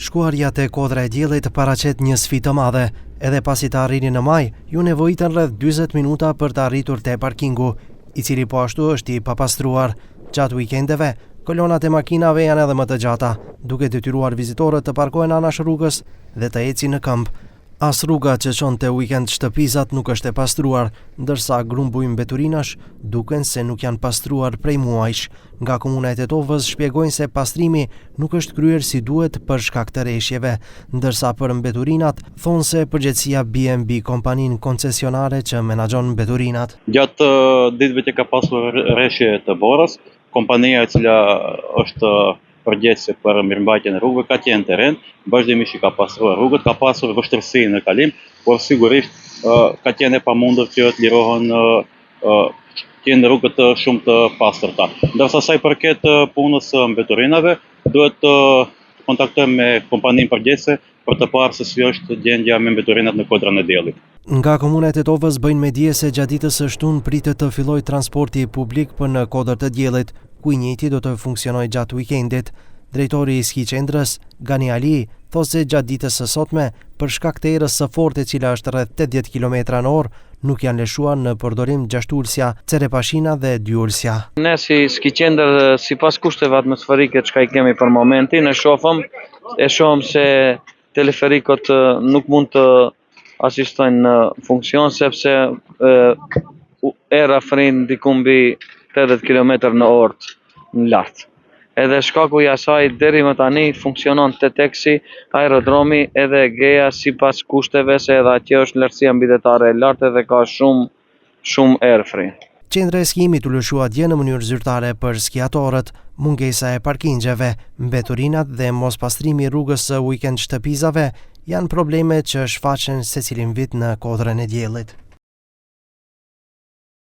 Shkuarja te Kodra e Diellit paraqet një sfidë të madhe. Edhe pasi të arrinin në maj, ju nevojitën rreth 40 minuta për të arritur te parkingu, i cili po ashtu është i papastruar. Gjatë weekendeve, kolonat e makinave janë edhe më të gjata, duke detyruar vizitorët të parkohen anash rrugës dhe të ecin në këmbë. As rruga që çon te weekend shtëpizat nuk është e pastruar, ndërsa grumbuj mbeturinash duken se nuk janë pastruar prej muajsh. Nga komuna e Tetovës shpjegojnë se pastrimi nuk është kryer si duhet për shkak të rreshjeve, ndërsa për mbeturinat thonë se përgjegjësia B&B kompaninë koncesionare që menaxhon mbeturinat. Gjatë ditëve që ka pasur rreshje të borës, kompania e cila është përgjegjëse për mirëmbajtjen e rrugëve ka qenë në terren, vazhdimisht i ka pastruar rrugët, ka pasur vështirësi në kalim, por sigurisht ka qenë e pamundur që të lirohen qenë rrugët shumë të pastërta. Ndërsa sa i përket punës së mbeturinave, duhet të kontaktojmë me kompaninë përgjegjëse për të parë se si është gjendja me mbeturinat në Kodrën e Diellit. Nga komuna e Tetovës bëjnë me dije se gjatë ditës së shtunë pritet të fillojë transporti publik për në Kodër të Diellit, ku i njëjti do të funksionojë gjatë weekendit. Drejtori i ski-qendrës, Gani Ali, thotë se gjatë ditës së sotme, për shkak të erës së fortë e cila është rreth 80 km/h, nuk janë lëshuar në përdorim 6 ulsja, cerepashina dhe 2 ulsja. Ne si ski-qendër, sipas kushteve atmosferike që i kemi për momentin, e shohim se teleferikët nuk mund të asistojnë në funksion sepse era frin diku mbi 80 km/h në lart. Edhe shkaku i asaj deri më tani funksionon te teksi, aerodromi edhe geja sipas kushteve se edhe atje është lartësia mbydetare e lartë dhe ka shumë erë frin. Qendra e skimit u lëshua dje në mënyrë zyrtare për skiatorët, mungesa e parkingjeve, mbeturinat dhe mospastrimi i rrugës së weekend shtëpizave janë probleme që shfaqen secilin vit në Kodrën e Diellit.